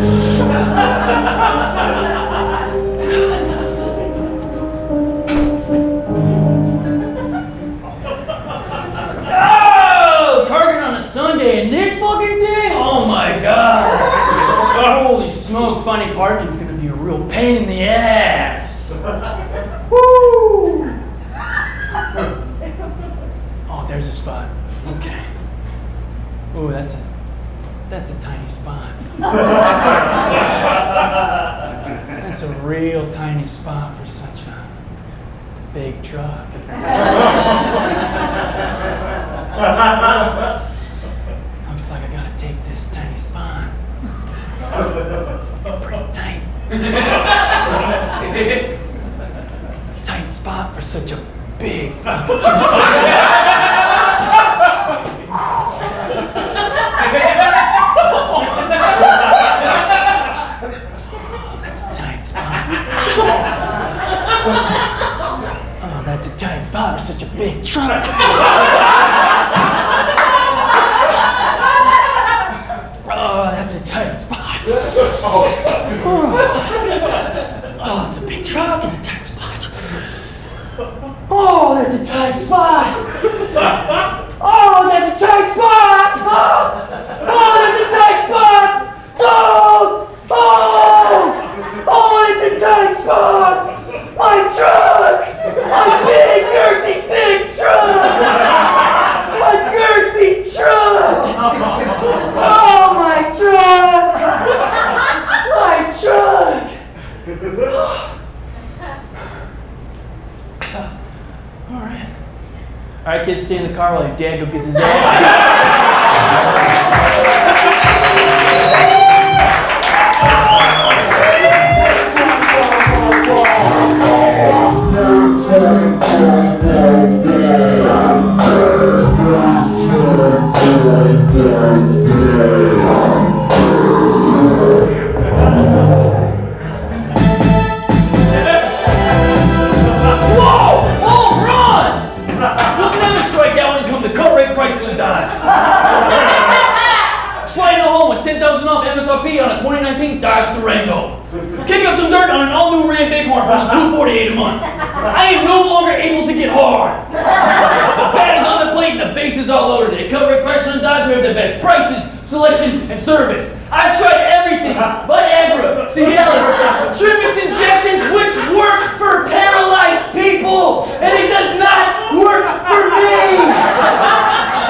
Oh, Target on a Sunday and this fucking thing? Oh my god. Holy smokes, finding parking's gonna be a real pain in the ass. Woo! Oh, there's a spot. Okay. Ooh, that's a tiny spot. That's a real tiny spot for such a big truck. Looks like I gotta take this tiny spot. It's looking pretty tight. Tight spot for such a big fucking truck. Oh, that's a tight spot for such a big truck. Oh, that's a tight spot. Oh, it's a big truck and a tight spot. Oh, that's a tight spot. Oh, that's a tight spot. Oh, that's a tight spot. Oh, it's a tight spot. My truck! My big, girthy, thick truck! My girthy truck! Oh, my truck! My truck! All right, kids, stay in the car while your dad go gets his ass MSRP on a 2019 Dodge Durango. Kick up some dirt on an all-new Ram Bighorn for $248 a month. I am no longer able to get hard. The pad is on the plate and the base is all loaded. At Cutler, Chrysler, and Dodge, we have the best prices, selection, and service. I've tried everything. Viagra, Cialis, Trimix injections, which work for paralyzed people, and it does not work for me.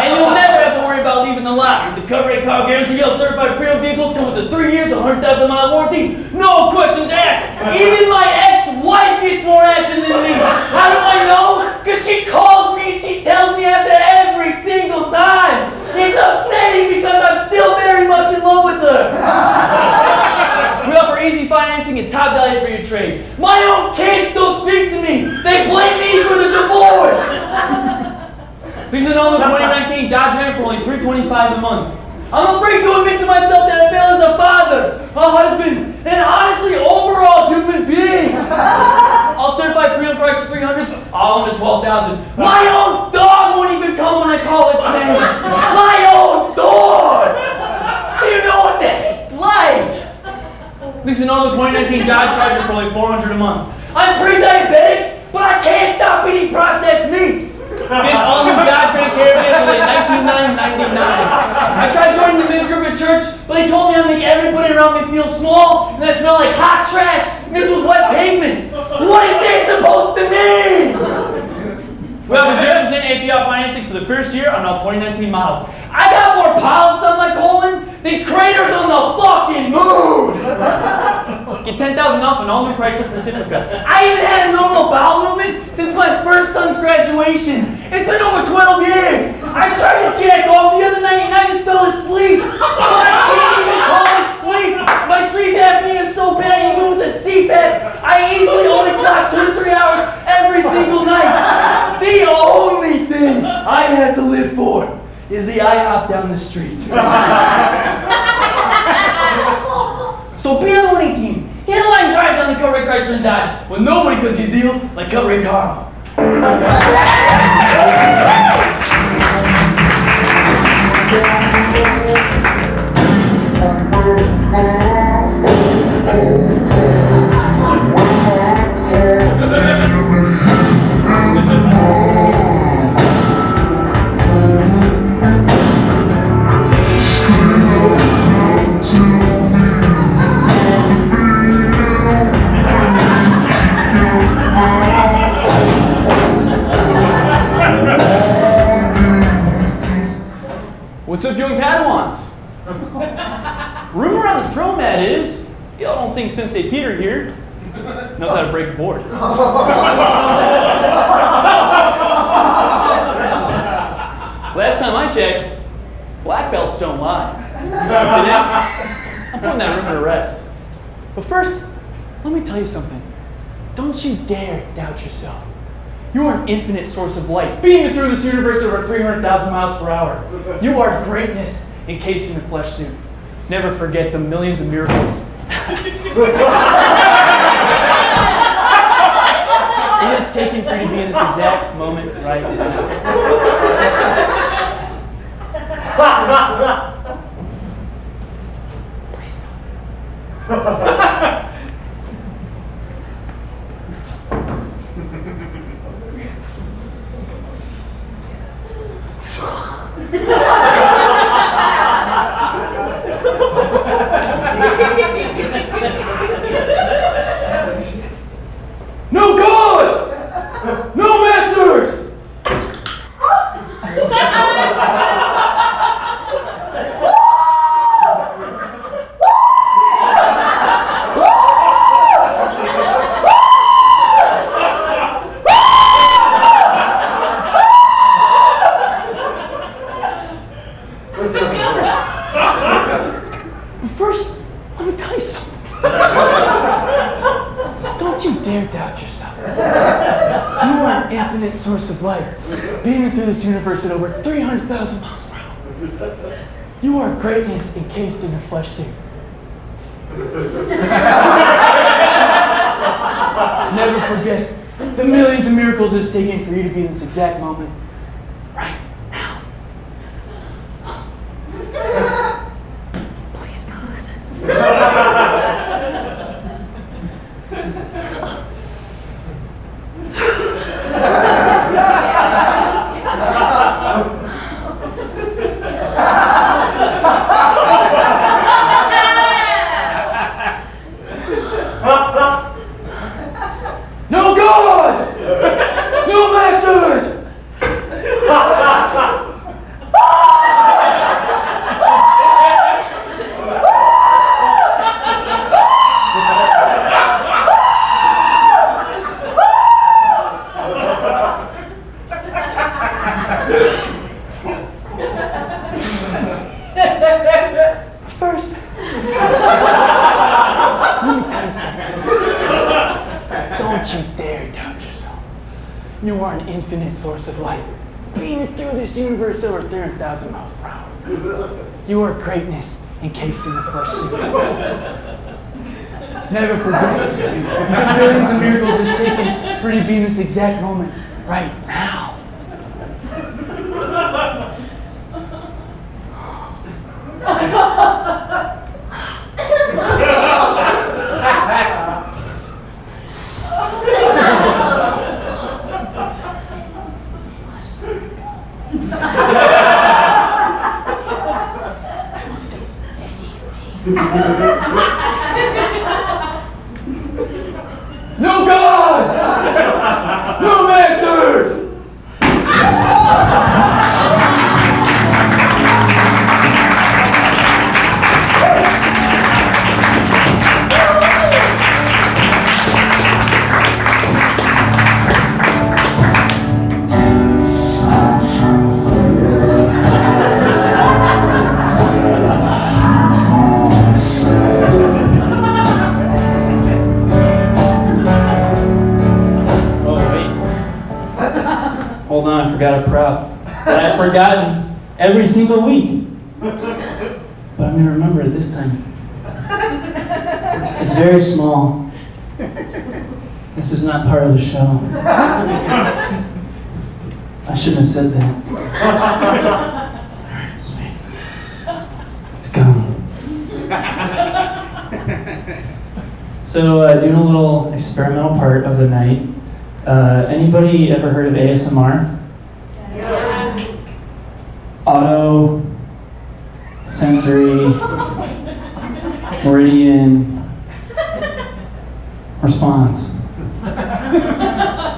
And you'll never have to worry about leaving the lot. With the Cut Rate Car Guarantee, all certified pre-owned vehicles come with a 3 years, 100,000 mile warranty. No questions asked. Even my ex-wife gets more action than me. How do I know? Because she calls me and she tells me after every single time. It's upsetting because I'm still very much in love with her. We offer easy financing and top value for your trade. My own kids don't speak to me. They blame me for the divorce. Please know the 2019 Dodge Ram for only $325 a month. I'm afraid to admit to myself that I fail as a father, a husband, and honestly, overall human being. All certified pre-owned price of $300, all under $12,000. My own dog won't even come when I call its name. My own dog. Do you know what that's like? Listen, on the 2019 Dodge Charger for only $400 a month. I'm pre-diabetic, but I can't stop eating processed meats. Get all new Dodge Grand Caravan for like $19,999. I tried joining the men's group at church, but they told me I'd make everybody around me feel small, and I smell like hot trash mixed with wet pavement. What is that supposed to mean? We have a 0% APR financing for the first year on all 2019 models. I got more polyps on my colon than craters on the fucking moon. Get $10,000 off an all-new Chrysler Pacifica. I haven't had a normal bowel movement since my first son's graduation. It's been over 12 years. I tried to jack off the other night and I just fell asleep. But I can't even call it sleep. My sleep apnea is so bad, even with a CPAP, I easily only clock 2 to 3 hours every single night. The only thing I had to live for is the IHOP down the street. So be on the winning team. Get a line drive down the Cut Rate Chrysler and Dodge when nobody cuts you a deal like Cut Rate Carl. Rumor on the throne, that is. Y'all don't think Sensei Peter here knows how to break a board. Last time I checked, black belts don't lie. Today, I'm putting that rumor to rest. But first, let me tell you something. Don't you dare doubt yourself. You are an infinite source of light, beaming through this universe at over 300,000 miles per hour. You are greatness encased in a flesh suit. Never forget the millions of miracles. It is taken for you to be in this exact moment right now. Please don't. No gods! No masters! But first, let me tell you something. Don't you dare doubt yourself. You are an infinite source of light, beaming through this universe at over 300,000 miles per hour. You are greatness encased in a flesh suit. Never forget the millions of miracles it's taken for you to be in this exact moment right now. Please, God. No gods! No masters! First, let me tell you something. Don't you dare doubt yourself. You are an infinite source of light, beaming through this universe over 300,000 miles per hour. You are greatness encased in a flesh suit. Never forget the millions of miracles it's taken for you to be in this exact moment right now. No gods! No masters! Hold on, I forgot a prop that I've forgotten every single week. But I'm going to remember it this time. It's very small. This is not part of the show. I shouldn't have said that. Alright, sweet. Let's go. So, doing a little experimental part of the night. Anybody ever heard of ASMR? Yes. Auto, sensory, meridian, response.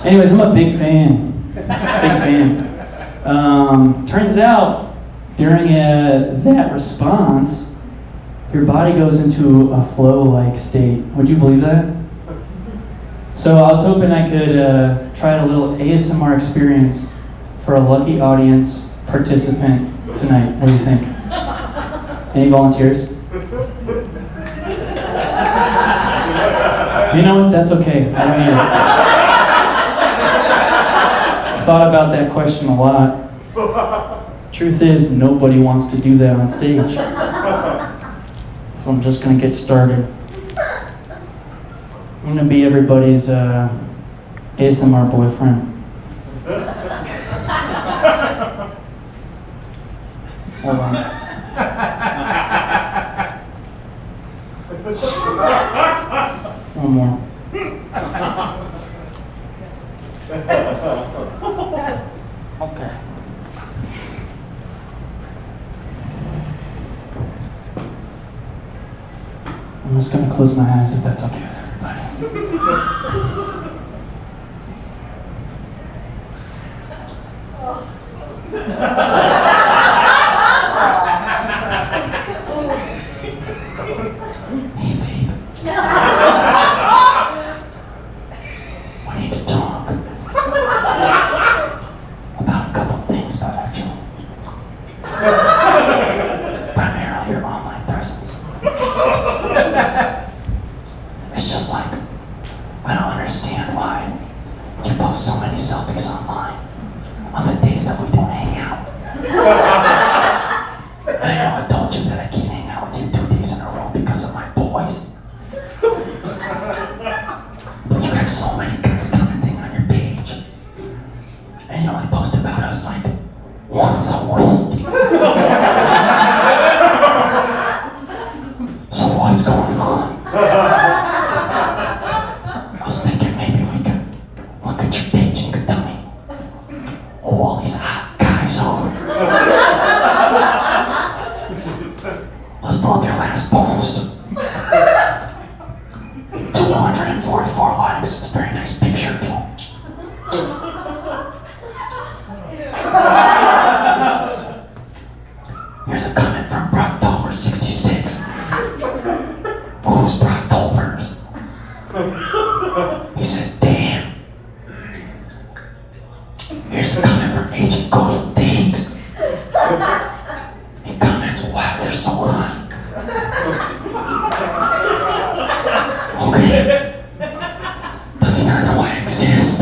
Anyways, I'm a big fan. Turns out, during that response, your body goes into a flow-like state. Would you believe that? So I was hoping I could try a little ASMR experience for a lucky audience participant tonight. What do you think? Any volunteers? You know what? That's okay. I don't need it. Thought about that question a lot. Truth is, nobody wants to do that on stage. So I'm just gonna get started. I'm gonna be everybody's ASMR boyfriend. Hold on. One more. Okay. I'm just gonna close my eyes if that's okay with everybody. Hey babe. We need to talk about a couple things about our children. Primarily your online presence. It's just like, I don't understand why you post so many selfies online on the days that we don't hang out. And I know I told you that I can't hang out with you 2 days in a row because of my boys. But you have so many guys commenting on your page. And you only post about us like once a week. So what's going on? I was thinking maybe we could look at your page and you could tell me who all these hot guys are. Let's pull up your last post. 244 likes. It's a very nice picture of you. Here's a comment from Brocktober66. Who's Brocktovers? He says, damn. Here's a comment from Agent Cody Diggs. He comments, wow, you're so hot. Okay. Does he not know I exist?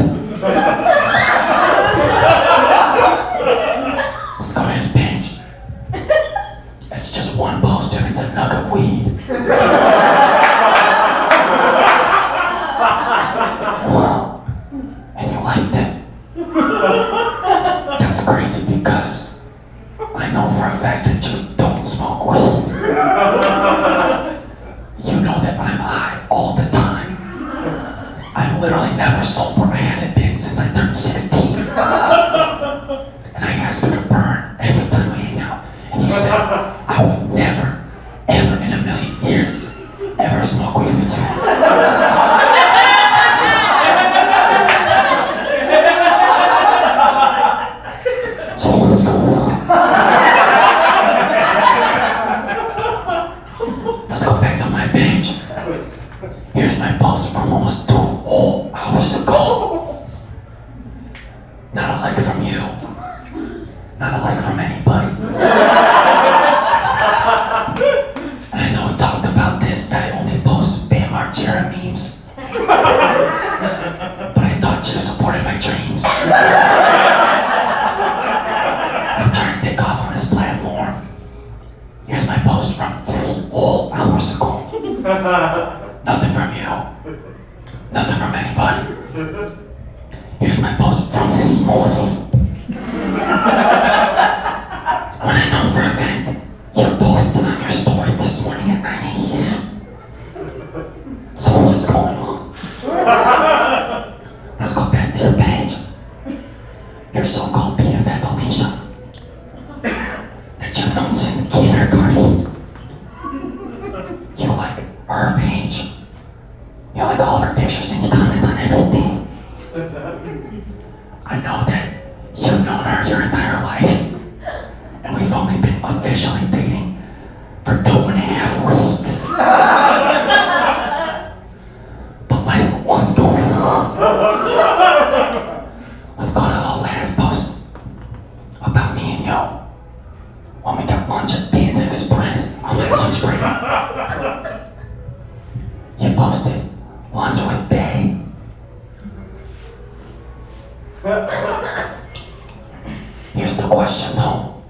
Let's go to his page. It's just one poster, it's a nug of weed. Wow. And you liked it. That's crazy because I know for a fact that you don't smoke weed. You know that I'm high all the time. I'm literally never sober. I haven't been since I turned 16. And I asked you to burn every time we hang out. And you said, I would never, ever in a million years, ever smoke weed with you. So what's going on? Let's go back to my page. Here's my post from almost 2 whole hours ago. Not a like from you. Not a like from anybody. And I know we talked about this, that I only post Bam Margera memes. But I thought you supported my dreams. I'm trying to take off on this platform. Here's my post from 3 whole hours ago. Nothing from you. Nothing from anybody. Here's my post from this morning. When I know for a fact you posted on your story this morning at 9 a.m. So what's going on? Let's go back to your page. Your so-called BFF Alicia. That you've known since kindergarten. You like her page. You like all of her pictures and you comment on everything. I know that this. But like, what's going on? Let's go to the last post about me and you when we got lunch at Panda Express on my lunch break. You posted lunch with Bay. Here's the question though.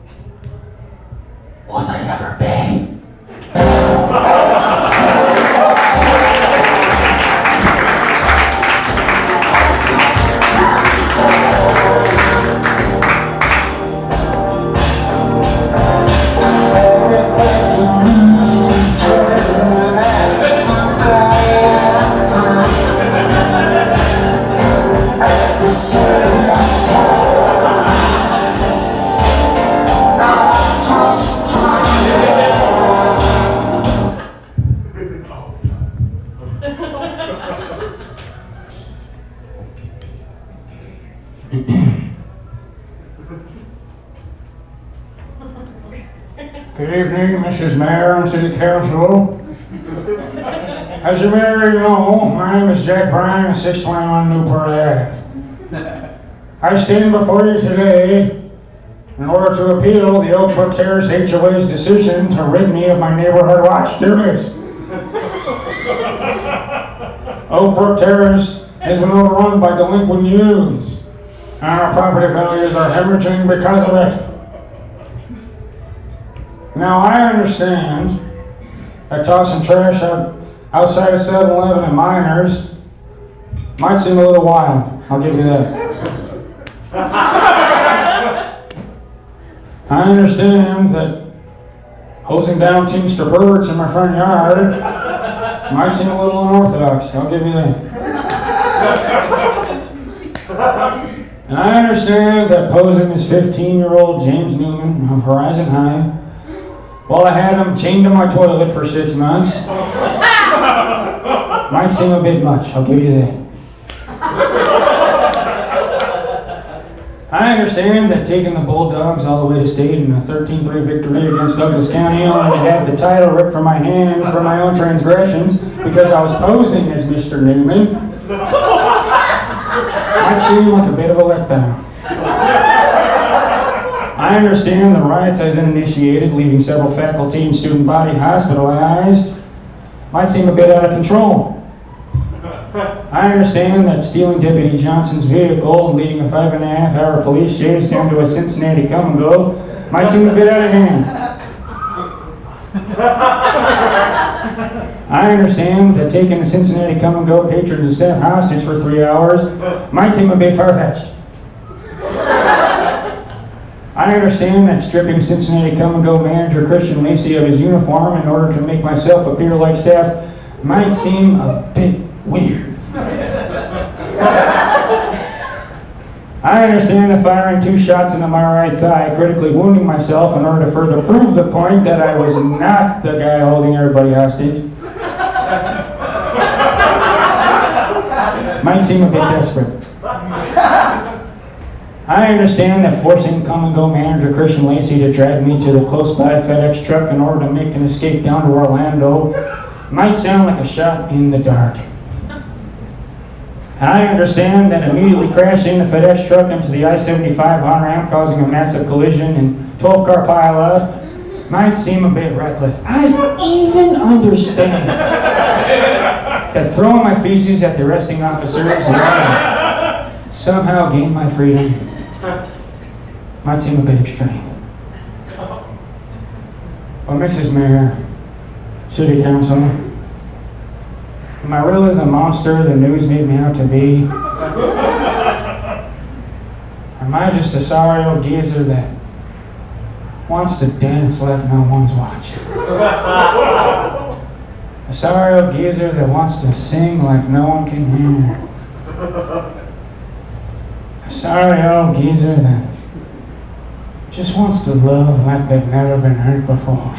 Was I ever Bay? Good evening, Mrs. Mayor and City Council. As you may already know, my name is Jack Bryan of 621 Newport Ave. I stand before you today in order to appeal the Oak Brook Terrace HOA's decision to rid me of my neighborhood watch duties. Oak Brook Terrace has been overrun by delinquent youths, and our property values are hemorrhaging because of it. Now, I understand that tossing trash outside of 7-Eleven and minors might seem a little wild. I'll give you that. I understand that hosing down Teamster perverts in my front yard might seem a little unorthodox. I'll give you that. And I understand that posing as 15-year-old James Newman of Horizon High while I had him chained to my toilet for 6 months might seem a bit much, I'll give you that. I understand that taking the Bulldogs all the way to state in a 13-3 victory against Douglas County only to have the title ripped from my hands for my own transgressions because I was posing as Mr. Newman might seem like a bit of a letdown. I understand the riots I then initiated, leaving several faculty and student body hospitalized, might seem a bit out of control. I understand that stealing Deputy Johnson's vehicle and leading a 5.5-hour police chase down to a Cincinnati come-and-go might seem a bit out of hand. I understand that taking a Cincinnati come-and-go patron and staff hostage for 3 hours might seem a bit far-fetched. I understand that stripping Cincinnati come-and-go manager Christian Lacey of his uniform in order to make myself appear like staff might seem a bit weird. I understand that firing 2 shots into my right thigh, critically wounding myself in order to further prove the point that I was not the guy holding everybody hostage might seem a bit desperate. I understand that forcing come-and-go manager Christian Lacey to drag me to the close-by FedEx truck in order to make an escape down to Orlando might sound like a shot in the dark. I understand that immediately crashing the FedEx truck into the I-75 on-ramp, causing a massive collision and 12-car pileup might seem a bit reckless. I even understand that throwing my feces at the arresting officers and somehow gain my freedom might seem a bit extreme. But Mrs. Mayor, City Council, am I really the monster the news made me out to be? Or am I just a sorry old geezer that wants to dance like no one's watching? A sorry old geezer that wants to sing like no one can hear. A sorry old geezer that just wants to love like they've never been hurt before.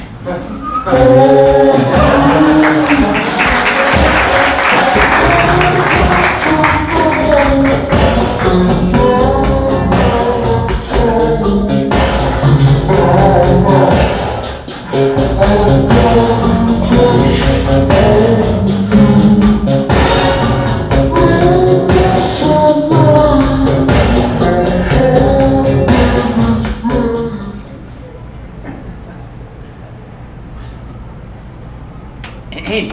Hey.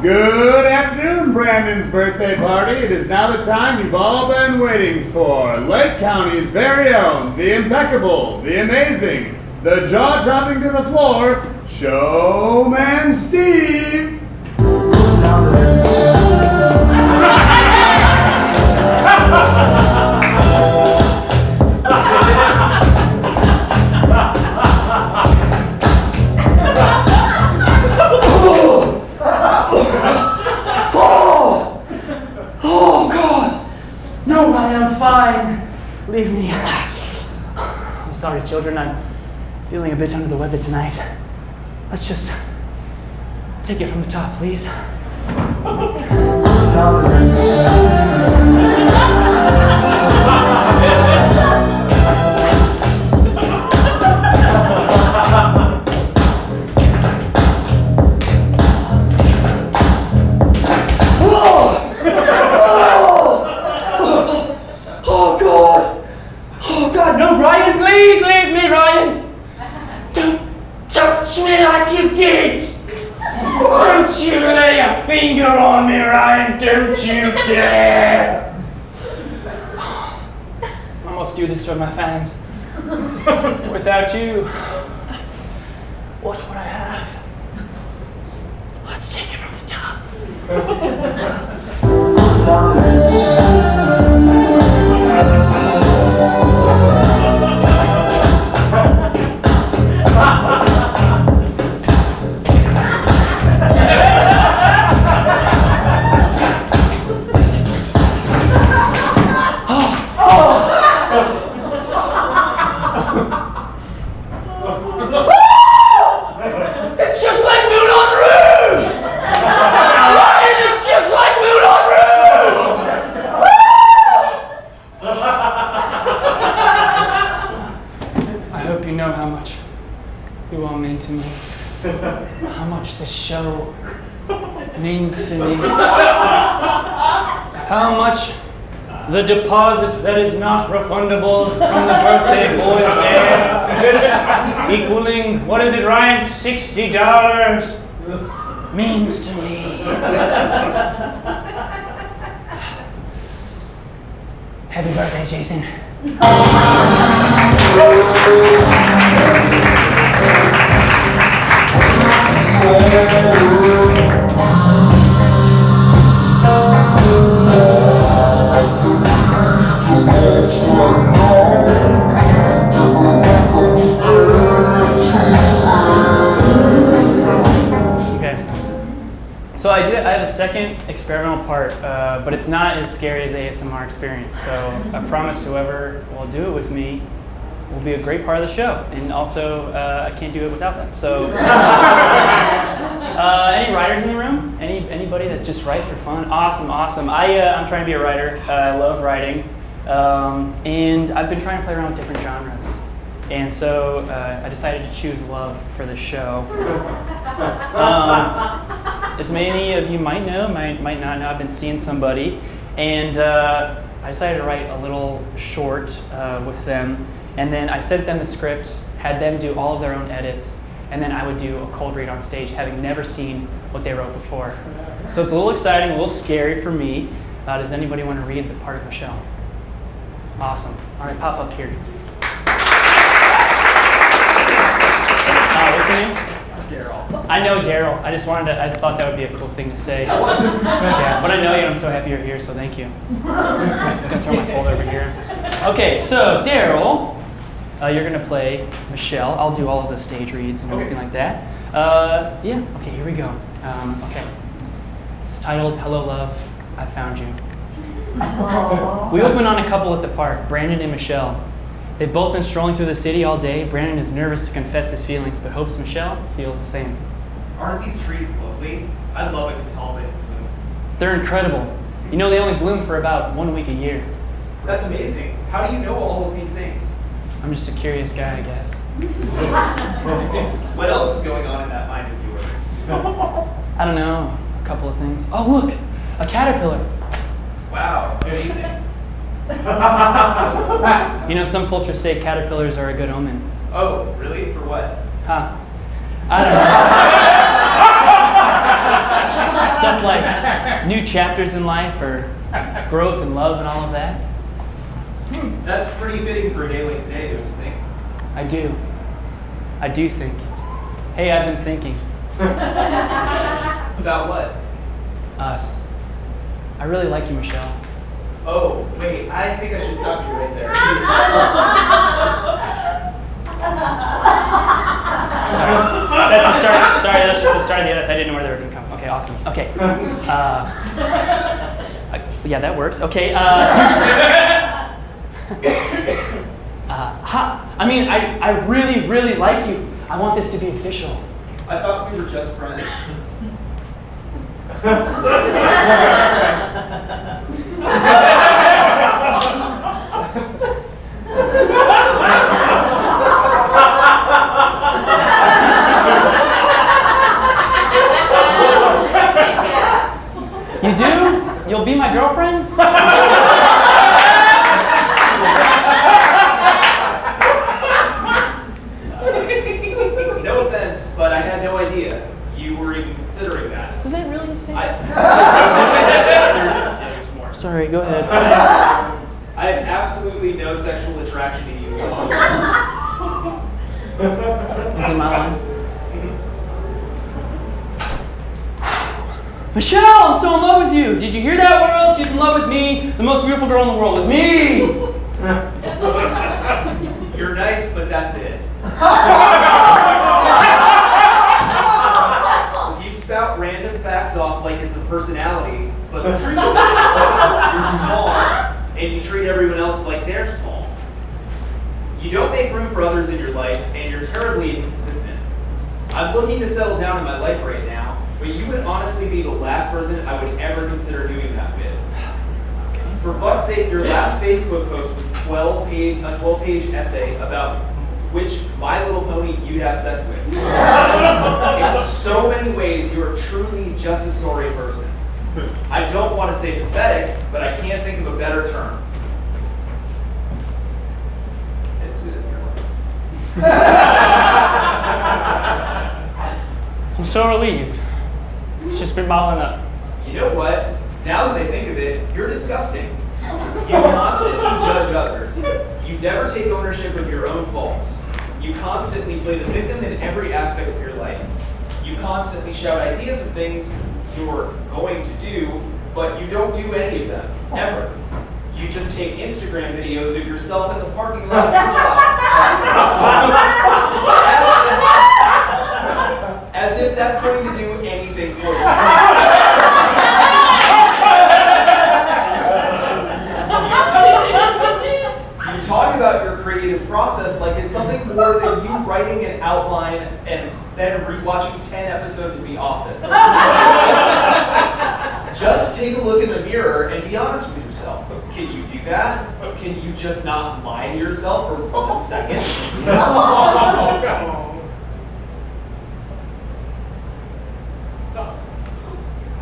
Good afternoon, Brandon's birthday party. It is now the time you've all been waiting for. Lake County's very own, the impeccable, the amazing, the jaw-dropping to the floor, Showman Steve. Oh, God! No, Ryan, I'm fine. Leave me. I'm sorry, children. I'm feeling a bit under the weather tonight. Let's just take it from the top, please. Oh God, no, Ryan, please leave me, Ryan! Don't touch me like you did! Don't you lay a finger on me, Ryan, don't you dare! I must do this for my fans. Without you, what would I have? Let's take it from the top. It's just like Moulin Rouge! Ryan, it's just like Moulin Rouge! I hope you know how much you all mean to me. How much this show means to me. How much the deposit that is not refundable from the birthday boy's dad, equaling, what is it, Ryan, $60 means to me. Happy birthday, Jason. So I have a second experimental part, but it's not as scary as ASMR experience. So I promise whoever will do it with me will be a great part of the show. And also, I can't do it without them. So any writers in the room? Anybody that just writes for fun? Awesome. I'm trying to be a writer. I love writing. And I've been trying to play around with different genres. And so I decided to choose love for the show. As many of you might know, might not know, I've been seeing somebody, and I decided to write a little short with them, and then I sent them the script, had them do all of their own edits, and then I would do a cold read on stage, having never seen what they wrote before. So it's a little exciting, a little scary for me. Does anybody want to read the part of Michelle? Awesome. All right, pop up here. What's your name? Daryl. I know Daryl. I thought that would be a cool thing to say. Yeah, but I know you and I'm so happy you're here, so thank you. I'm gonna throw my folder over here. Okay, so Daryl, you're gonna play Michelle. I'll do all of the stage reads and everything like that. Okay, here we go. Okay. It's titled Hello Love, I Found You. We open on a couple at the park, Brandon and Michelle. They've both been strolling through the city all day. Brandon is nervous to confess his feelings, but hopes Michelle feels the same. Aren't these trees lovely? I love a Catalpa in bloom. They're incredible. You know, they only bloom for about 1 week a year. That's amazing. How do you know all of these things? I'm just a curious guy, I guess. What else is going on in that mind of yours? I don't know, a couple of things. Oh, look, a caterpillar. Wow, amazing. You know, some cultures say caterpillars are a good omen. Oh, really? For what? Huh. I don't know. Stuff like new chapters in life or growth and love and all of that. That's pretty fitting for a day like today, don't you think? I do. I do think. Hey, I've been thinking. About what? Us. I really like you, Michelle. Oh, wait, I think I should stop you right there. Sorry. That's the start. Sorry, that's just the start of the edits. I didn't know where they were going to come. Okay, awesome. Okay. Yeah, that works. Okay. I mean, I really, really like you. I want this to be official. I thought we were just friends. You do? You'll be my girlfriend? No offense, but I had no idea you were even considering that. Does that really say? There's more. Sorry, go ahead. I have absolutely no sexual attraction to you whatsoever. Is it my line? Michelle, I'm so in love with you. Did you hear that, world? She's in love with me, the most beautiful girl in the world, with me. You're nice, but that's it. You spout random facts off like it's a personality, but the truth of it is, you're small, and you treat everyone else like they're small. You don't make room for others in your life, and you're terribly inconsistent. I'm looking to settle down in my life right now, but you would honestly be the last person I would ever consider doing that with. For fuck's sake, your last Facebook post was a 12-page essay about which My Little Pony you'd have sex with. In so many ways, you are truly just a sorry person. I don't want to say pathetic, but I can't think of a better term. It's I'm so relieved. It's just been bottling up. You know what? Now that I think of it, you're disgusting. You constantly judge others. You never take ownership of your own faults. You constantly play the victim in every aspect of your life. You constantly shout ideas of things you're going to do, but you don't do any of them, ever. You just take Instagram videos of yourself in the parking lot of your job. As if that's going to do anything for you. You talk about your creative process like it's something more than you writing an outline and then rewatching 10 episodes of The Office. Just take a look in the mirror and be honest with yourself. Can you do that? Can you just not lie to yourself for 1 second?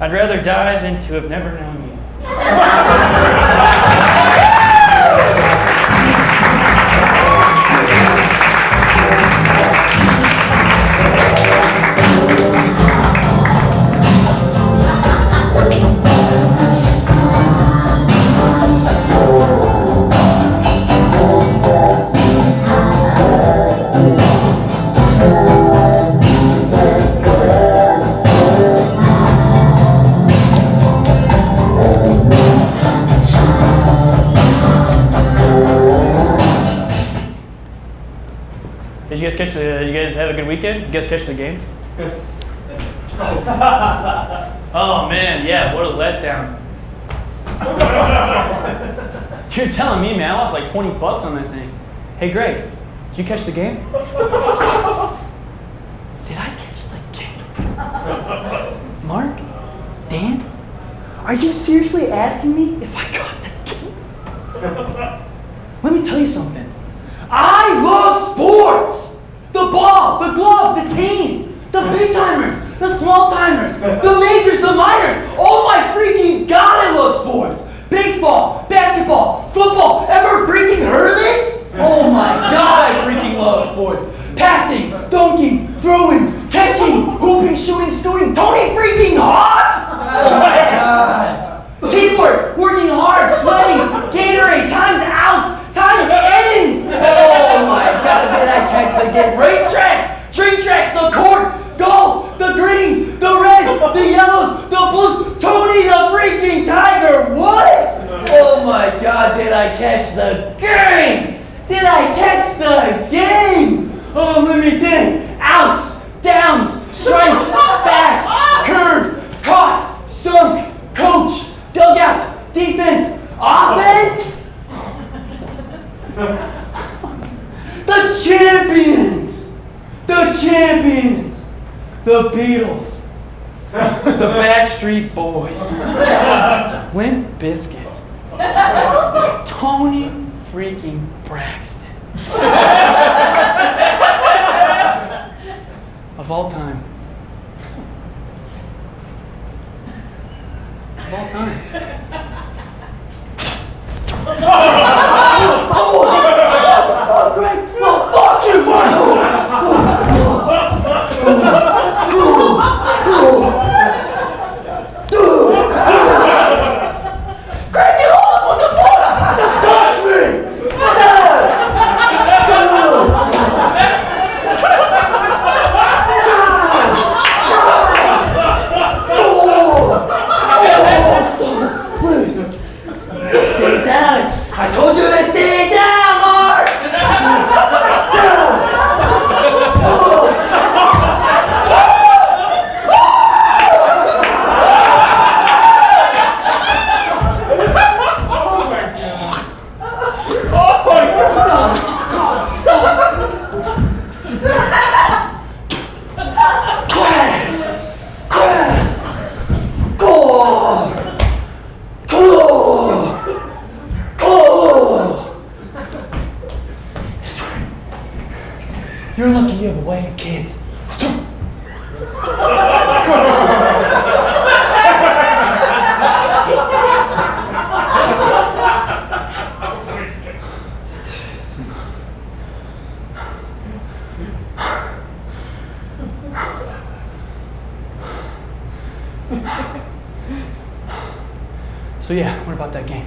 I'd rather die than to have never known you. You guys have a good weekend? You guys catch the game? Oh man, yeah, what a letdown. You're telling me, man, I lost like $20 on that thing. Hey Greg, did you catch the game? Did I catch the game? Mark? Dan? Are you seriously asking me if I got the game? Let me tell you something. I love sports! The ball, the glove, the team, the big timers, the small timers, the majors, the minors. Oh my freaking God, I love sports! Baseball, basketball, football, ever freaking heard of it? Oh my God, I freaking love sports. Passing, dunking, throwing, catching, hooping, shooting, scooting, Tony freaking Hawk! God, did I catch the game? Did I catch the game? Oh, let me think. Outs, downs, strikes, fast, curve, caught, sunk, coach, dugout, defense, offense. The champions. The champions. The Beatles. The Backstreet Boys. Limp Bizkit. Tony freaking Braxton. Of all time. Of all time. Oh, Greg! No, fuck you, Michael! Greg, get all up on the floor! Don't touch me! Please. Stay down. I told you to stay down, Mark! You're lucky you have a wife and kids. So yeah, what about that game?